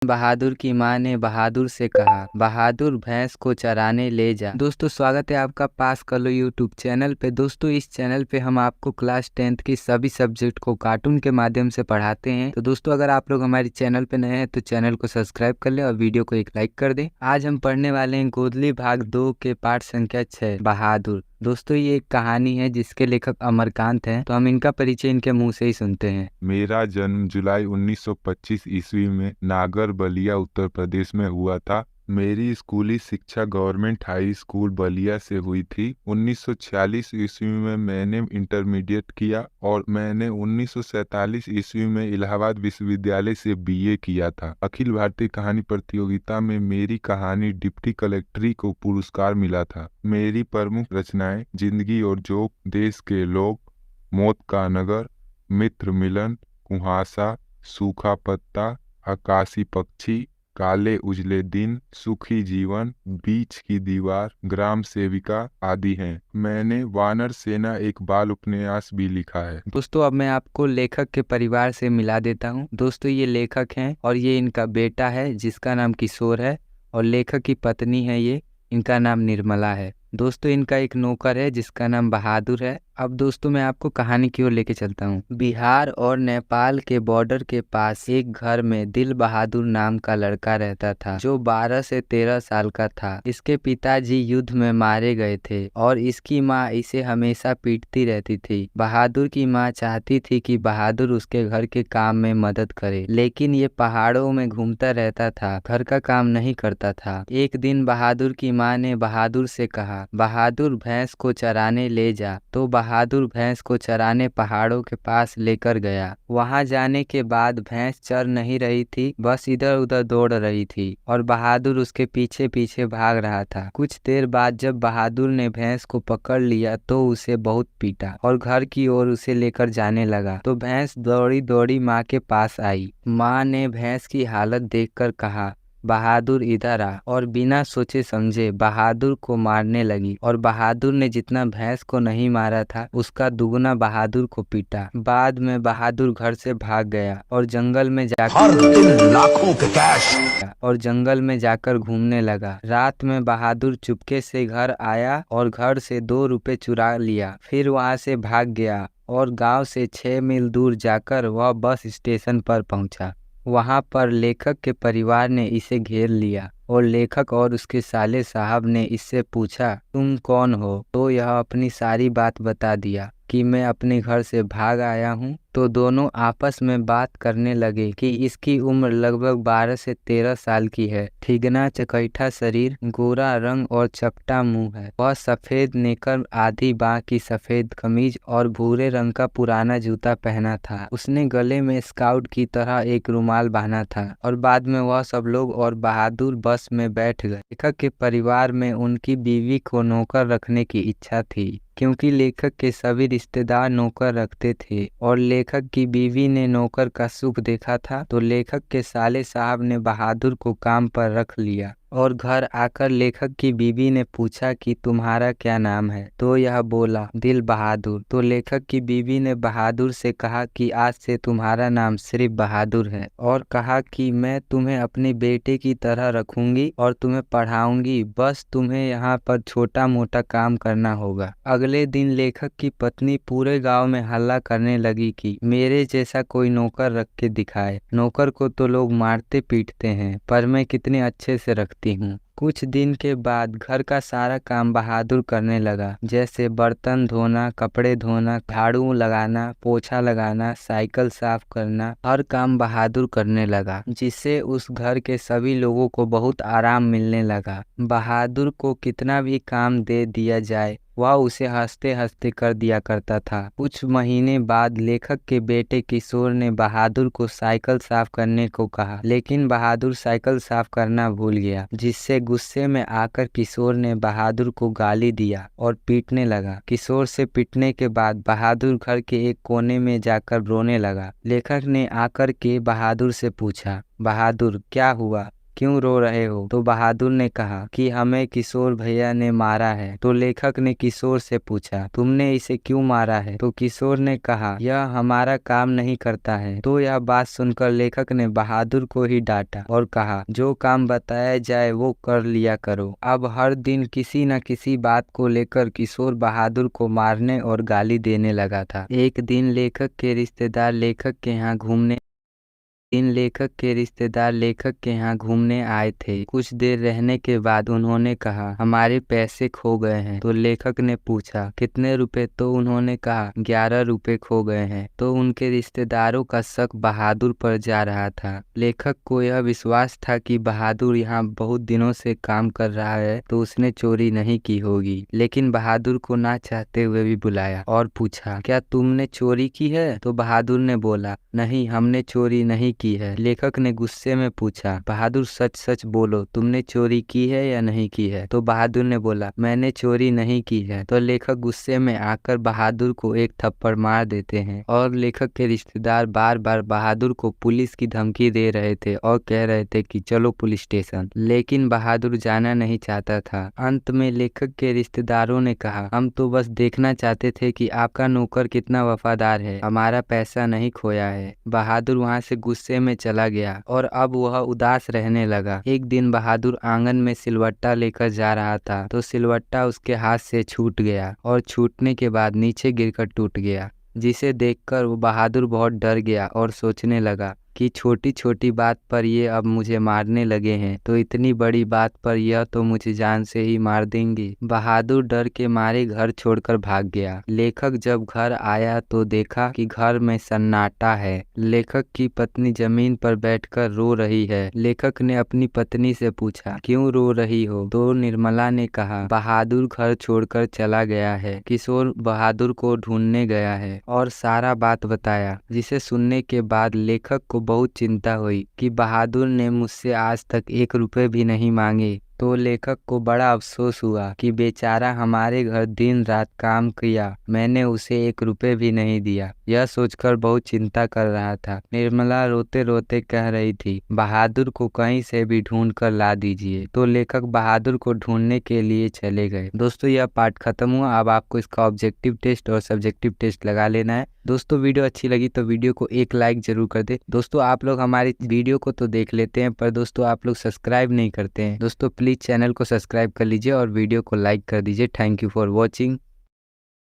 बहादुर की माँ ने बहादुर से कहा, बहादुर भैंस को चराने ले जा। दोस्तों स्वागत है आपका पास कर लो यूट्यूब चैनल पे। दोस्तों इस चैनल पे हम आपको क्लास 10th की सभी सब्जेक्ट को कार्टून के माध्यम से पढ़ाते हैं। तो दोस्तों अगर आप लोग हमारे चैनल पे नए हैं तो चैनल को सब्सक्राइब कर लें और वीडियो को एक लाइक कर दें। आज हम पढ़ने वाले हैं गोदली भाग 2 के पाठ संख्या 6 बहादुर। दोस्तों ये एक कहानी है जिसके लेखक अमरकांत हैं, तो हम इनका परिचय इनके मुंह से ही सुनते हैं। मेरा जन्म जुलाई 1925 ईस्वी में नागर बलिया उत्तर प्रदेश में हुआ था। मेरी स्कूली शिक्षा गवर्नमेंट हाई स्कूल बलिया से हुई थी। 1946 ईस्वी में मैंने इंटरमीडिएट किया और मैंने 1947 ईस्वी में इलाहाबाद विश्वविद्यालय से बीए किया था। अखिल भारतीय कहानी प्रतियोगिता में मेरी कहानी डिप्टी कलेक्ट्री को पुरस्कार मिला था। मेरी प्रमुख रचनाएं जिंदगी और जोक, देश के लोग, मौत का नगर, मित्र मिलन, कुहासा, सूखा पत्ता, आकाशी पक्षी, काले उजले दिन, सुखी जीवन, बीच की दीवार, ग्राम सेविका आदि हैं। मैंने वानर सेना एक बाल उपन्यास भी लिखा है। दोस्तों अब मैं आपको लेखक के परिवार से मिला देता हूँ। दोस्तों ये लेखक हैं और ये इनका बेटा है जिसका नाम किशोर है, और लेखक की पत्नी है ये, इनका नाम निर्मला है। दोस्तों इनका एक नौकर है जिसका नाम बहादुर है। अब दोस्तों मैं आपको कहानी की ओर लेके चलता हूँ। बिहार और नेपाल के बॉर्डर के पास एक घर में दिल बहादुर नाम का लड़का रहता था जो 12 से 13 साल का था। इसके पिताजी युद्ध में मारे गए थे और इसकी माँ इसे हमेशा पीटती रहती थी। बहादुर की माँ चाहती थी कि बहादुर उसके घर के काम में मदद करे, लेकिन ये पहाड़ों में घूमता रहता था, घर का काम नहीं करता था। एक दिन बहादुर की माँ ने बहादुर से कहा, बहादुर भैंस को चराने ले जा। तो बहादुर भैंस को चराने पहाड़ों के पास लेकर गया। वहां जाने के बाद भैंस चर नहीं रही थी, बस इधर उधर दौड़ रही थी और बहादुर उसके पीछे पीछे भाग रहा था। कुछ देर बाद जब बहादुर ने भैंस को पकड़ लिया तो उसे बहुत पीटा और घर की ओर उसे लेकर जाने लगा। तो भैंस दौड़ी दौड़ी माँ के पास आई। माँ ने भैंस की हालत देखकर कहा, बहादुर इधर आ, और बिना सोचे समझे बहादुर को मारने लगी। और बहादुर ने जितना भैंस को नहीं मारा था उसका दुगना बहादुर को पीटा। बाद में बहादुर घर से भाग गया और जंगल में जाकर घूमने लगा। रात में बहादुर चुपके से घर आया और घर से 2 रुपए चुरा लिया। फिर वहां से भाग गया और गांव से 6 मील दूर जाकर वह बस स्टेशन पर पहुंचा। वहां पर लेखक के परिवार ने इसे घेर लिया और लेखक और उसके साले साहब ने इससे पूछा, तुम कौन हो? तो यह अपनी सारी बात बता दिया कि मैं अपने घर से भाग आया हूँ। तो दोनों आपस में बात करने लगे कि इसकी उम्र लगभग 12 से 13 साल की है। ठिगना चकैठा शरीर, गोरा रंग और चपटा मुंह है। वह सफेद नेकर, आधी बाह की सफेद कमीज और भूरे रंग का पुराना जूता पहना था। उसने गले में स्काउट की तरह एक रुमाल बांधा था। और बाद में वह सब लोग और बहादुर बस में बैठ गए। लेखक के परिवार में उनकी बीवी को नौकर रखने की इच्छा थी, क्योंकि लेखक के सभी रिश्तेदार नौकर रखते थे और लेखक की बीवी ने नौकर का सुख देखा था। तो लेखक के साले साहब ने बहादुर को काम पर रख लिया। और घर आकर लेखक की बीवी ने पूछा कि तुम्हारा क्या नाम है? तो यह बोला, दिल बहादुर। तो लेखक की बीवी ने बहादुर से कहा कि आज से तुम्हारा नाम सिर्फ बहादुर है, और कहा कि मैं तुम्हें अपने बेटे की तरह रखूंगी और तुम्हें पढ़ाऊंगी, बस तुम्हें यहाँ पर छोटा मोटा काम करना होगा। अगले दिन लेखक की पत्नी पूरे गांव में हल्ला करने लगी कि मेरे जैसा कोई नौकर रख के दिखाए। नौकर को तो लोग मारते पीटते हैं, पर मैं कितने अच्छे से रखती हूँ। कुछ दिन के बाद घर का सारा काम बहादुर करने लगा, जैसे बर्तन धोना, कपड़े धोना, झाड़ू लगाना, पोछा लगाना, साइकिल साफ करना। हर काम बहादुर करने लगा, जिससे उस घर के सभी लोगों को बहुत आराम मिलने लगा। बहादुर को कितना भी काम दे दिया जाए वह उसे हंसते हंसते कर दिया करता था। कुछ महीने बाद लेखक के बेटे किशोर ने बहादुर को साइकिल साफ करने को कहा, लेकिन बहादुर साइकिल साफ करना भूल गया, जिससे गुस्से में आकर किशोर ने बहादुर को गाली दिया और पीटने लगा। किशोर से पीटने के बाद बहादुर घर के एक कोने में जाकर रोने लगा। लेखक ने आकर के बहादुर से पूछा, बहादुर क्या हुआ? क्यों रो रहे हो? तो बहादुर ने कहा कि हमें किशोर भैया ने मारा है। तो लेखक ने किशोर से पूछा, तुमने इसे क्यों मारा है? तो किशोर ने कहा, यह हमारा काम नहीं करता है। तो यह बात सुनकर लेखक ने बहादुर को ही डांटा और कहा, जो काम बताया जाए वो कर लिया करो। अब हर दिन किसी न किसी बात को लेकर किशोर बहादुर को मारने और गाली देने लगा था। एक दिन लेखक के रिश्तेदार लेखक के यहाँ घूमने आए थे। कुछ देर रहने के बाद उन्होंने कहा, हमारे पैसे खो गए हैं। तो लेखक ने पूछा, कितने रुपए? तो उन्होंने कहा, 11 रुपए खो गए हैं। तो उनके रिश्तेदारों का शक बहादुर पर जा रहा था। लेखक को यह विश्वास था कि बहादुर यहाँ बहुत दिनों से काम कर रहा है, तो उसने चोरी नहीं की होगी। लेकिन बहादुर को ना चाहते हुए भी बुलाया और पूछा, क्या तुमने चोरी की है? तो बहादुर ने बोला, नहीं, हमने चोरी नहीं की है। लेखक ने गुस्से में पूछा, बहादुर सच सच बोलो, तुमने चोरी की है या नहीं की है? तो बहादुर ने बोला, मैंने चोरी नहीं की है। तो लेखक गुस्से में आकर बहादुर को एक थप्पड़ मार देते हैं और लेखक के रिश्तेदार बार बार बहादुर को पुलिस की धमकी दे रहे थे और कह रहे थे कि चलो पुलिस स्टेशन, लेकिन बहादुर जाना नहीं चाहता था। अंत में लेखक के रिश्तेदारों ने कहा, हम तो बस देखना चाहते थे कि आपका नौकर कितना वफादार है, हमारा पैसा नहीं खोया है। बहादुर वहां से गुस्से में चला गया और अब वह उदास रहने लगा। एक दिन बहादुर आंगन में सिलवट्टा लेकर जा रहा था, तो सिलवट्टा उसके हाथ से छूट गया और छूटने के बाद नीचे गिरकर टूट गया, जिसे देखकर वो बहादुर बहुत डर गया और सोचने लगा कि छोटी छोटी बात पर ये अब मुझे मारने लगे हैं, तो इतनी बड़ी बात पर यह तो मुझे जान से ही मार देंगे। बहादुर डर के मारे घर छोड़कर भाग गया। लेखक जब घर आया तो देखा कि घर में सन्नाटा है। लेखक की पत्नी जमीन पर बैठकर रो रही है। लेखक ने अपनी पत्नी से पूछा, क्यों रो रही हो? तो निर्मला ने कहा, बहादुर घर छोड़कर चला गया है, किशोर बहादुर को ढूंढने गया है, और सारा बात बताया। जिसे सुनने के बाद लेखक को बहुत चिंता हुई कि बहादुर ने मुझसे आज तक 1 रुपए भी नहीं मांगे। तो लेखक को बड़ा अफसोस हुआ कि बेचारा हमारे घर दिन रात काम किया, मैंने उसे 1 रुपए भी नहीं दिया। यह सोचकर बहुत चिंता कर रहा था। निर्मला रोते रोते कह रही थी, बहादुर को कहीं से भी ढूंढ कर ला दीजिए। तो लेखक बहादुर को ढूंढने के लिए चले गए। दोस्तों, यह पार्ट खत्म हुआ। अब आपको इसका ऑब्जेक्टिव टेस्ट और सब्जेक्टिव टेस्ट लगा लेना है। दोस्तों, वीडियो अच्छी लगी तो वीडियो को एक लाइक जरूर कर दे। दोस्तों, आप लोग हमारी वीडियो को तो देख लेते हैं, पर दोस्तों आप लोग सब्सक्राइब नहीं करते हैं। दोस्तों, प्लीज चैनल को सब्सक्राइब कर लीजिए और वीडियो को लाइक कर दीजिए। Thank you for watching.